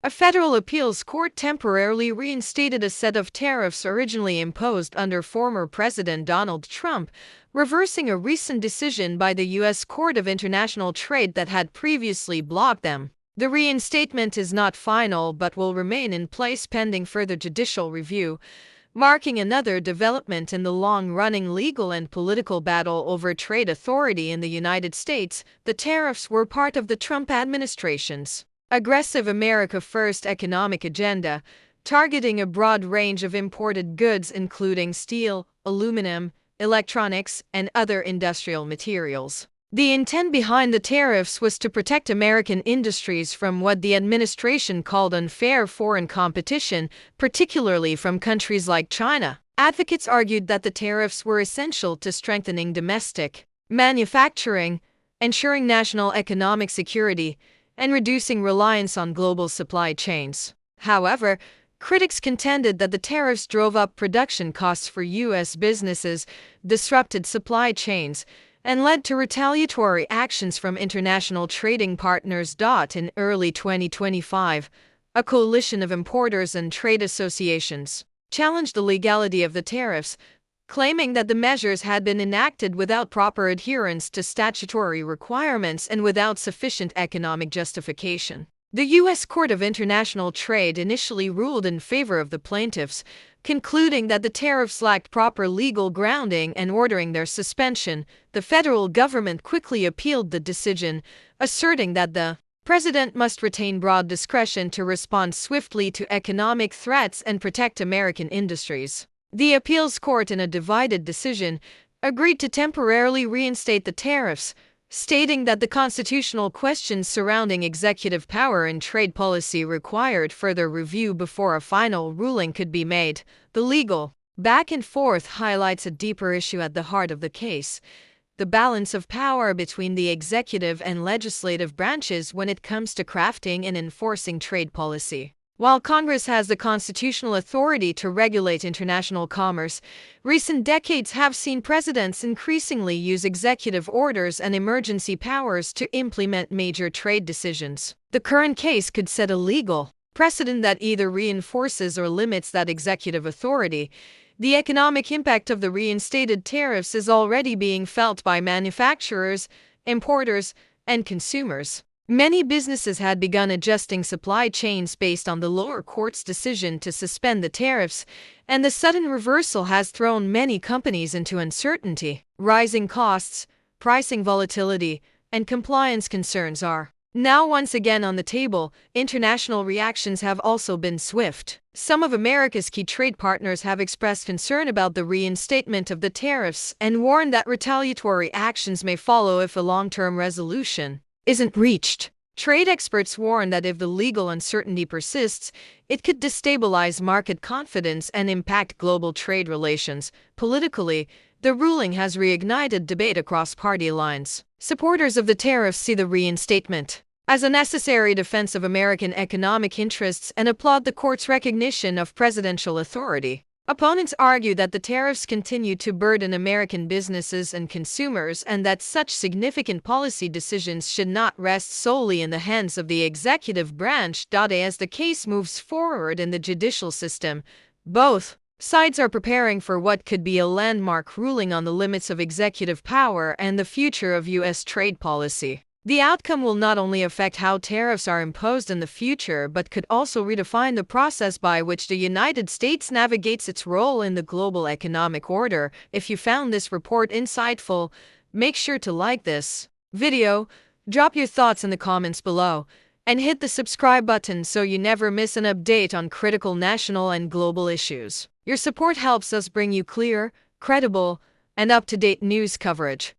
A federal appeals court temporarily reinstated a set of tariffs originally imposed under former President Donald Trump, reversing a recent decision by the U.S. Court of International Trade that had previously blocked them. The reinstatement is not final but will remain in place pending further judicial review, marking another development in the long-running legal and political battle over trade authority in the United States. The tariffs were part of the Trump administration's aggressive America First economic agenda, targeting a broad range of imported goods including steel, aluminum, electronics, and other industrial materials. The intent behind the tariffs was to protect American industries from what the administration called unfair foreign competition, particularly from countries like China. Advocates argued that the tariffs were essential to strengthening domestic manufacturing, ensuring national economic security, and reducing reliance on global supply chains. However, critics contended that the tariffs drove up production costs for U.S. businesses, disrupted supply chains, and led to retaliatory actions from international trading partners. In early 2025, a coalition of importers and trade associations challenged the legality of the tariffs, claiming that the measures had been enacted without proper adherence to statutory requirements and without sufficient economic justification. The U.S. Court of International Trade initially ruled in favor of the plaintiffs, concluding that the tariffs lacked proper legal grounding and ordering their suspension. The federal government quickly appealed the decision, asserting that the president must retain broad discretion to respond swiftly to economic threats and protect American industries. The appeals court, in a divided decision, agreed to temporarily reinstate the tariffs, stating that the constitutional questions surrounding executive power and trade policy required further review before a final ruling could be made. The legal back and forth highlights a deeper issue at the heart of the case: the balance of power between the executive and legislative branches when it comes to crafting and enforcing trade policy. While Congress has the constitutional authority to regulate international commerce, recent decades have seen presidents increasingly use executive orders and emergency powers to implement major trade decisions. The current case could set a legal precedent that either reinforces or limits that executive authority. The economic impact of the reinstated tariffs is already being felt by manufacturers, importers, and consumers. Many businesses had begun adjusting supply chains based on the lower court's decision to suspend the tariffs, and the sudden reversal has thrown many companies into uncertainty. Rising costs, pricing volatility, and compliance concerns are now once again on the table. International reactions have also been swift. Some of America's key trade partners have expressed concern about the reinstatement of the tariffs and warned that retaliatory actions may follow if a long-term resolution isn't reached. Trade experts warn that if the legal uncertainty persists, it could destabilize market confidence and impact global trade relations. Politically, the ruling has reignited debate across party lines. Supporters of the tariffs see the reinstatement as a necessary defense of American economic interests and applaud the court's recognition of presidential authority. Opponents argue that the tariffs continue to burden American businesses and consumers and that such significant policy decisions should not rest solely in the hands of the executive branch. As the case moves forward in the judicial system, both sides are preparing for what could be a landmark ruling on the limits of executive power and the future of U.S. trade policy. The outcome will not only affect how tariffs are imposed in the future but could also redefine the process by which the United States navigates its role in the global economic order. If you found this report insightful, make sure to like this video, drop your thoughts in the comments below, and hit the subscribe button so you never miss an update on critical national and global issues. Your support helps us bring you clear, credible, and up-to-date news coverage.